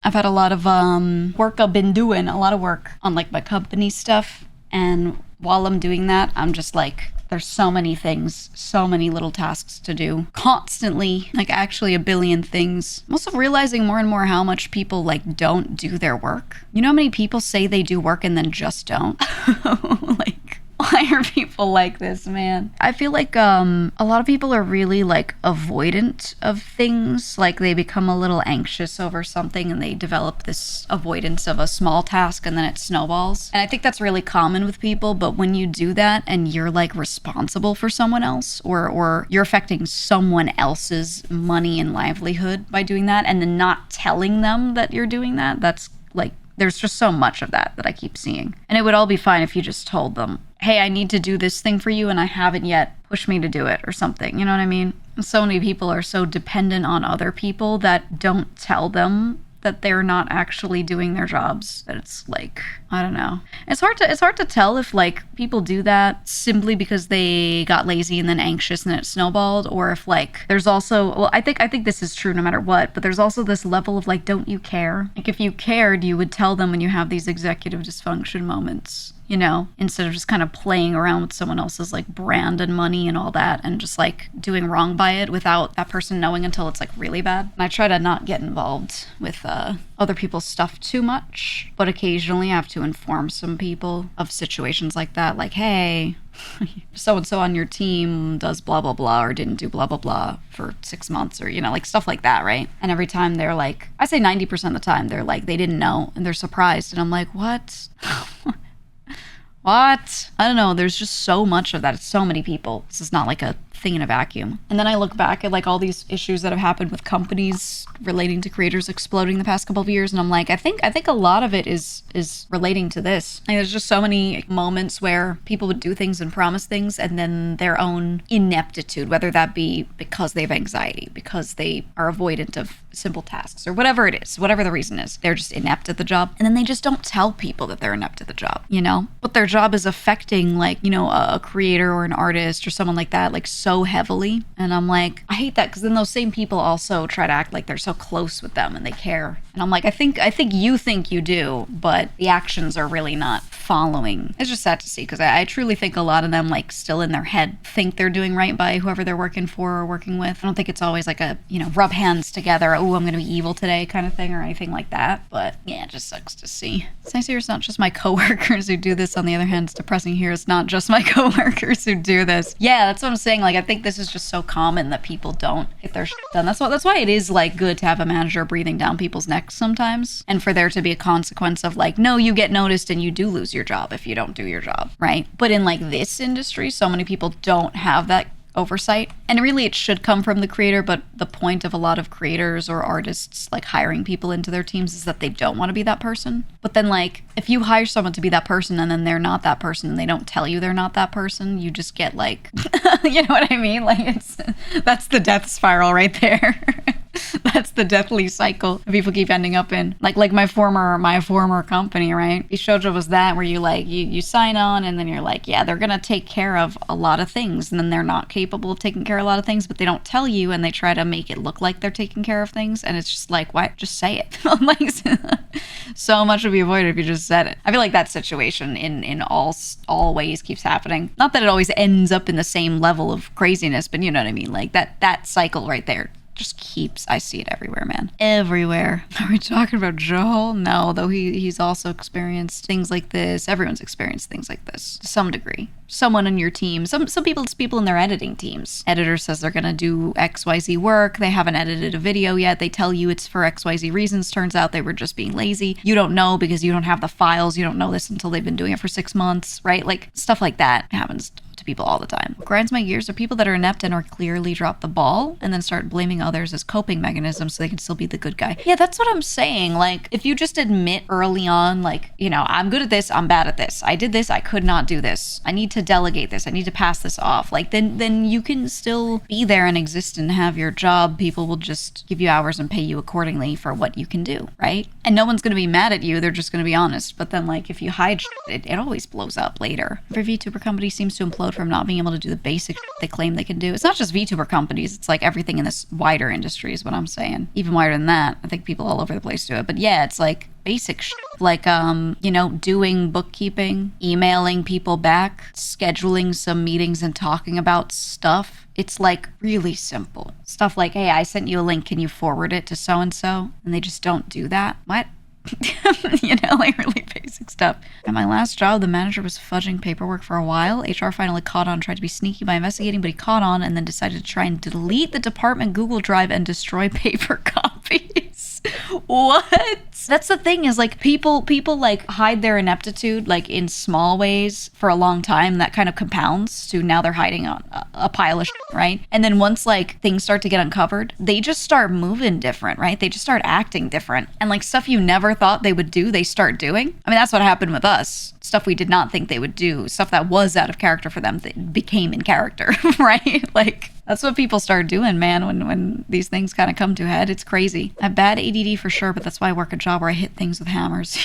I've had a lot of work. I've been doing a lot of work on like my company stuff. And while I'm doing that, I'm just like, there's so many things, so many little tasks to do constantly, like actually a billion things. I'm also realizing more and more how much people like don't do their work. You know how many people say they do work and then just don't? Like, why are people like this, man? I feel like a lot of people are really like avoidant of things. Like they become a little anxious over something and they develop this avoidance of a small task and then it snowballs. And I think that's really common with people, but when you do that and you're like responsible for someone else or you're affecting someone else's money and livelihood by doing that and then not telling them that you're doing that, that's like, there's just so much of that I keep seeing. And it would all be fine if you just told them, hey, I need to do this thing for you and I haven't yet. Push me to do it or something. You know what I mean? And so many people are so dependent on other people that don't tell them that they're not actually doing their jobs. That it's like, I don't know. It's hard to tell if like people do that simply because they got lazy and then anxious and it snowballed, or if like there's also, well, I think this is true no matter what, but there's also this level of like, don't you care? Like if you cared, you would tell them when you have these executive dysfunction moments. You know, instead of just kind of playing around with someone else's like brand and money and all that and just like doing wrong by it without that person knowing until it's like really bad. And I try to not get involved with other people's stuff too much, but occasionally I have to inform some people of situations like that. Like, hey, so-and-so on your team does blah, blah, blah, or didn't do blah, blah, blah for 6 months, or, you know, like stuff like that, right? And every time they're like, I say 90% of the time, they're like, they didn't know and they're surprised. And I'm like, what? What? I don't know. There's just so much of that. It's so many people. This is not like a thing in a vacuum. And then I look back at like all these issues that have happened with companies relating to creators exploding the past couple of years, and I'm like, I think a lot of it is relating to this. Like, there's just so many moments where people would do things and promise things, and then their own ineptitude, whether that be because they have anxiety, because they are avoidant of simple tasks, or whatever it is, whatever the reason is, they're just inept at the job, and then they just don't tell people that they're inept at the job, you know? But their job is affecting like, you know, a creator or an artist or someone like that, like so heavily. And I'm like, I hate that, because then those same people also try to act like they're so close with them and they care. And I'm like, I think you do, but the actions are really not following. It's just sad to see, because I truly think a lot of them like still in their head think they're doing right by whoever they're working for or working with. I don't think it's always like a, you know, rub hands together, oh, I'm gonna be evil today kind of thing or anything like that. But yeah, it just sucks to see. It's nice to hear it's not just my coworkers who do this. On the other hand, it's depressing here. It's not just my coworkers who do this. Yeah, that's what I'm saying. Like, I think this is just so common that people don't get their shit done. That's why it is like good to have a manager breathing down people's necks sometimes, and for there to be a consequence of like, no, you get noticed and you do lose your job if you don't do your job, right? But in like this industry, so many people don't have that oversight, and really it should come from the creator. But the point of a lot of creators or artists like hiring people into their teams is that they don't want to be that person. But then like, if you hire someone to be that person and then they're not that person and they don't tell you they're not that person, you just get like you know what I mean? Like, that's the death spiral right there. That's the deathly cycle people keep ending up in. Like my former company, right? Shoujo was that, where you like, you sign on and then you're like, yeah, they're gonna take care of a lot of things, and then they're not capable of taking care of a lot of things, but they don't tell you, and they try to make it look like they're taking care of things, and it's just like, why? Just say it. Like, so much would be avoided if you just said it. I feel like that situation in all ways keeps happening. Not that it always ends up in the same level of craziness, but you know what I mean? Like that cycle right there just keeps, I see it everywhere, man. Everywhere. Are we talking about Joel? No, though he's also experienced things like this. Everyone's experienced things like this to some degree. Someone in your team, some people in their editing teams. Editor says they're gonna do XYZ work. They haven't edited a video yet. They tell you it's for XYZ reasons. Turns out they were just being lazy. You don't know because you don't have the files. You don't know this until they've been doing it for 6 months, right? Like, stuff like that happens to people all the time. What grinds my gears are people that are inept and or clearly drop the ball and then start blaming others as coping mechanisms so they can still be the good guy. Yeah, that's what I'm saying. Like, if you just admit early on, like, you know, I'm good at this, I'm bad at this, I did this, I could not do this, I need to to delegate this. I need to pass this off. Like, then you can still be there and exist and have your job. People will just give you hours and pay you accordingly for what you can do, right? And no one's going to be mad at you. They're just going to be honest. But then, like, if you hide shit, it always blows up later. Every VTuber company seems to implode from not being able to do the basic shit they claim they can do. It's not just VTuber companies. It's like everything in this wider industry is what I'm saying. Even wider than that. I think people all over the place do it. But yeah, it's like basic shit. Like, you know, doing bookkeeping, emailing people back, scheduling some meetings and talking about stuff. It's like really simple stuff like, hey, I sent you a link. Can you forward it to so-and-so? And they just don't do that. What? You know, like really basic stuff. At my last job, the manager was fudging paperwork for a while. HR finally caught on, tried to be sneaky by investigating, but he caught on and then decided to try and delete the department Google Drive and destroy paper copies. What? That's the thing is like people like hide their ineptitude like in small ways for a long time. That kind of compounds to now they're hiding on a pile of shit, right? And then once like things start to get uncovered, they just start moving different, right? They just start acting different. And like stuff you never thought they would do, they start doing. I mean, that's what happened with us. Stuff we did not think they would do, stuff that was out of character for them, that became in character, right? Like that's what people start doing, man, when these things kind of come to a head. It's crazy. I have bad ADD for sure, but that's why I work a job where I hit things with hammers.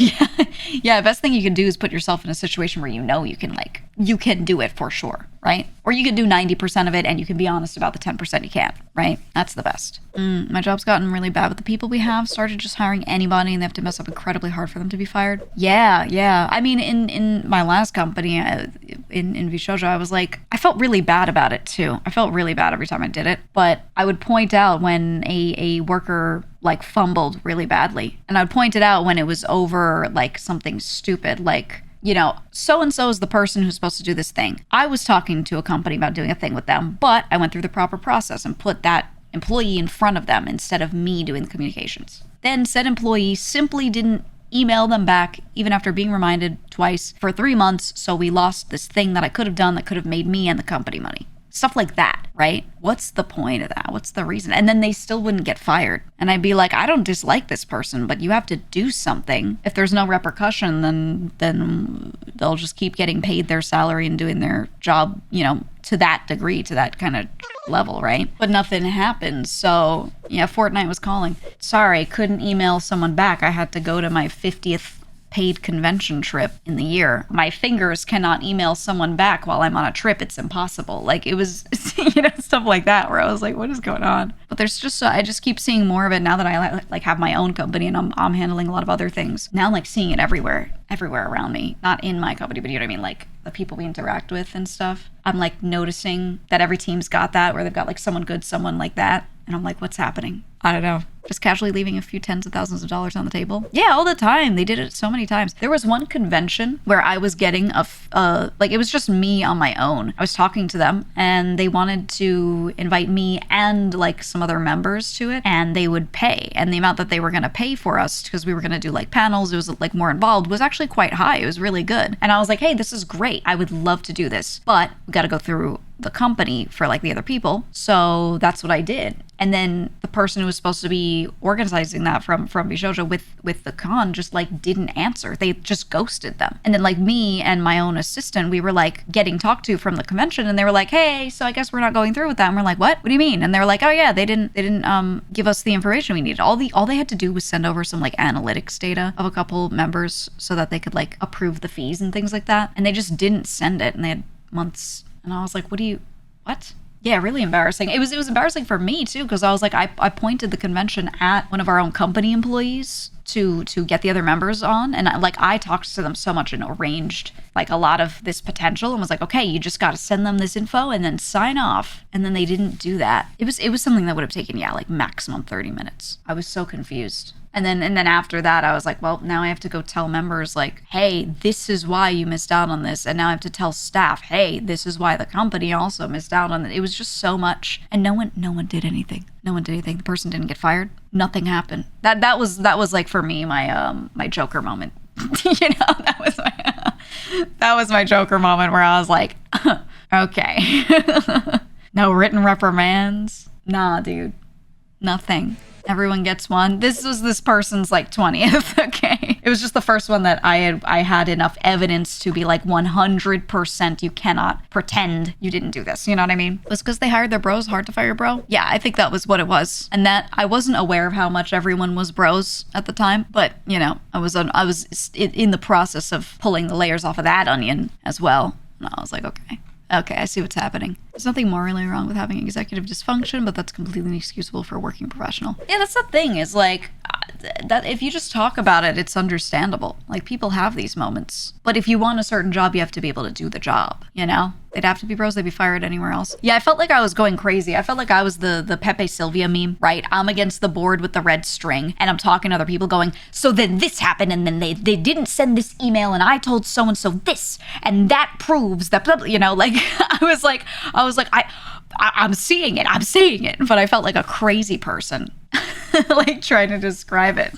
Yeah, best thing you can do is put yourself in a situation where you know you can do it for sure, right? Or you can do 90% of it and you can be honest about the 10% you can't, right? That's the best. My job's gotten really bad with the people we have. Started just hiring anybody and they have to mess up incredibly hard for them to be fired. Yeah. I mean, in my last company, in VShojo, I was like, I felt really bad about it too. I felt really bad every time I did it. But I would point out when a worker like fumbled really badly. And I would point it out when it was over like something stupid, like, you know, so-and-so is the person who's supposed to do this thing. I was talking to a company about doing a thing with them, but I went through the proper process and put that employee in front of them instead of me doing the communications. Then said employee simply didn't email them back even after being reminded twice for 3 months. So we lost this thing that I could have done that could have made me and the company money. Stuff like that, right? What's the point of that? What's the reason? And then they still wouldn't get fired. And I'd be like, I don't dislike this person, but you have to do something. If there's no repercussion, then they'll just keep getting paid their salary and doing their job, you know, to that degree, to that kind of level, right? But nothing happened. So yeah, Fortnite was calling. Sorry, couldn't email someone back. I had to go to my 50th paid convention trip in the year. My fingers cannot email someone back while I'm on a trip. It's impossible. Like it was, you know, stuff like that where I was like, what is going on? But there's just, I just keep seeing more of it now that I like have my own company and I'm handling a lot of other things. Now I'm like seeing it everywhere around me. Not in my company, but you know what I mean? Like the people we interact with and stuff. I'm like noticing that every team's got that where they've got like someone good, someone like that. And I'm like, what's happening? I don't know. Just casually leaving a few tens of thousands of dollars on the table. Yeah, all the time. They did it so many times. There was one convention where I was getting like it was just me on my own. I was talking to them and they wanted to invite me and like some other members to it and they would pay. And the amount that they were going to pay for us because we were going to do like panels, it was like more involved, was actually quite high. It was really good. And I was like, hey, this is great. I would love to do this, but we got to go through the company for like the other people. So that's what I did. And then the person who was supposed to be organizing that from VShojo with the con just like didn't answer. They just ghosted them. And then like me and my own assistant, we were like getting talked to from the convention and they were like, hey, so I guess we're not going through with that. And we're like, what do you mean? And they were like, oh yeah, they didn't give us the information we needed. All they had to do was send over some like analytics data of a couple members so that they could like approve the fees and things like that. And they just didn't send it and they had months. And I was like, what? Yeah, really embarrassing. It was embarrassing for me too, because I was like, I pointed the convention at one of our own company employees to get the other members on. And I talked to them so much and arranged like a lot of this potential and was like, okay, you just got to send them this info and then sign off. And then they didn't do that. It was something that would have taken, like maximum 30 minutes. I was so confused. And then after that, I was like, well, now I have to go tell members like, hey, this is why you missed out on this. And now I have to tell staff, hey, this is why the company also missed out on it. It was just so much. And no one did anything. No one did anything. The person didn't get fired. Nothing happened. That was like for me, my Joker moment. that was my Joker moment where I was like, okay. No written reprimands. Nah, dude. Nothing. Everyone gets one. This was this person's like 20th. Okay. It was just the first one that I had enough evidence to be like 100% you cannot pretend you didn't do this. You know what I mean? It was because they hired their bros. Hard to fire bro. Yeah, I think that was what it was. And that I wasn't aware of how much everyone was bros at the time, but you know, I was in the process of pulling the layers off of that onion as well. And I was like, okay, I see what's happening. There's nothing morally wrong with having executive dysfunction, but that's completely inexcusable for a working professional. Yeah, that's the thing, is like, that if you just talk about it, it's understandable. Like, people have these moments. But if you want a certain job, you have to be able to do the job, you know? They'd have to be bros, they'd be fired anywhere else. Yeah, I felt like I was going crazy. I felt like I was the Pepe Sylvia meme, right? I'm against the board with the red string, and I'm talking to other people going, so then this happened, and then they didn't send this email, and I told so-and-so this, and that proves that, blah, blah, you know, like, I was like, I'm seeing it, but I felt like a crazy person, like trying to describe it.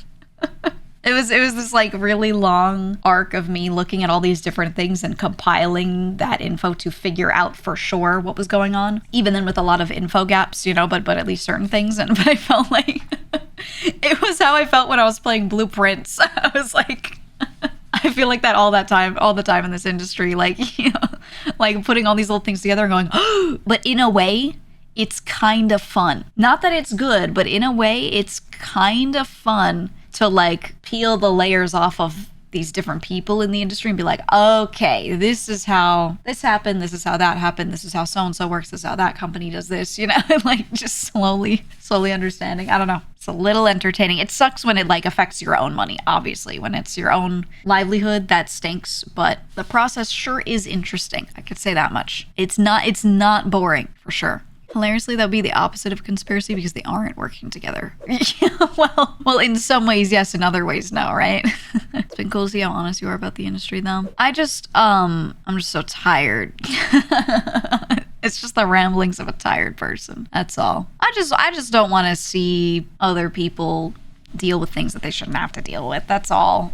It was this like really long arc of me looking at all these different things and compiling that info to figure out for sure what was going on. Even then with a lot of info gaps, you know, but at least certain things. But I felt like it was how I felt when I was playing Blueprints. I was like, I feel like that all the time in this industry, like, you know, like putting all these little things together and going, oh, but in a way, it's kind of fun. Not that it's good, but in a way, it's kind of fun to like peel the layers off of these different people in the industry and be like, okay, this is how this happened, this is how that happened, this is how so-and-so works, this is how that company does this, you know, like just slowly understanding. I don't know. It's a little entertaining. It sucks when it like affects your own money, obviously. When it's your own livelihood, that stinks, but the process sure is interesting. I could say that much. It's not boring, for sure. Hilariously, that would be the opposite of conspiracy because they aren't working together. well, in some ways, yes. In other ways, no, right? It's been cool to see how honest you are about the industry, though. I'm just so tired. It's just the ramblings of a tired person. That's all. I just don't want to see other people deal with things that they shouldn't have to deal with. That's all.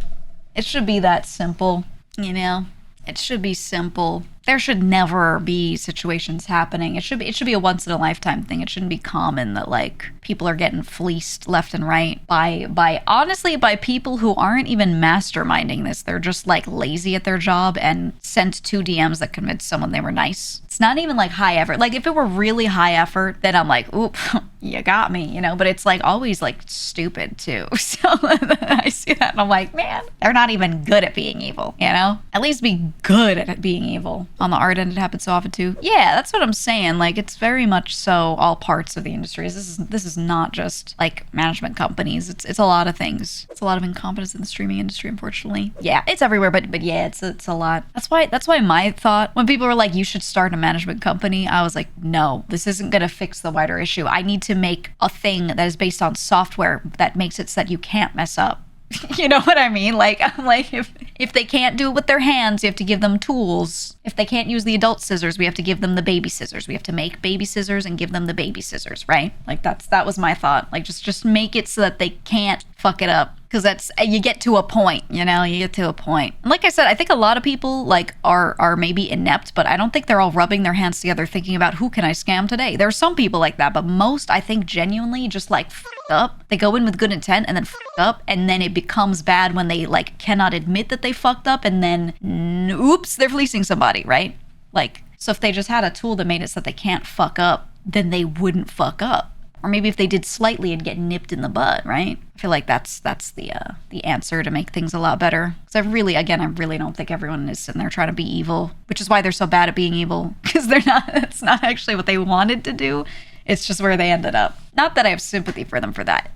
It should be that simple, you know? It should be simple. There should never be situations happening. It should be a once in a lifetime thing. It shouldn't be common that like people are getting fleeced left and right by honestly by people who aren't even masterminding this. They're just like lazy at their job and sent 2 DMs that convinced someone they were nice. It's not even like high effort. Like if it were really high effort, then I'm like, oop, you got me, you know, but it's like always like stupid too. So I see that and I'm like, man, they're not even good at being evil, you know? At least be good at being evil. On the art end, it happens so often too. Yeah, that's what I'm saying. Like it's very much so all parts of the industry. This is not just like management companies. It's a lot of things. It's a lot of incompetence in the streaming industry, unfortunately. Yeah, it's everywhere, but yeah, it's a lot. That's why my thought when people were like, you should start a management company, I was like, no, this isn't gonna fix the wider issue. I need to make a thing that is based on software that makes it so that you can't mess up. You know what I mean? Like, I'm like, if they can't do it with their hands, you have to give them tools. If they can't use the adult scissors, we have to give them the baby scissors. We have to make baby scissors and give them the baby scissors, right? Like that was my thought. Like just make it so that they can't fuck it up. Because you get to a point, you know, you get to a point. And like I said, I think a lot of people like are maybe inept, but I don't think they're all rubbing their hands together thinking about who can I scam today. There are some people like that, but most I think genuinely just like f up. They go in with good intent and then f up, and then it becomes bad when they like cannot admit that they fucked up, and then oops, they're fleecing somebody, right? Like, so if they just had a tool that made it so that they can't fuck up, then they wouldn't fuck up. Or maybe if they did slightly, it'd get nipped in the bud, right? I feel like that's the answer to make things a lot better. Because I really don't think everyone is sitting there trying to be evil, which is why they're so bad at being evil. Because it's not actually what they wanted to do. It's just where they ended up. Not that I have sympathy for them for that.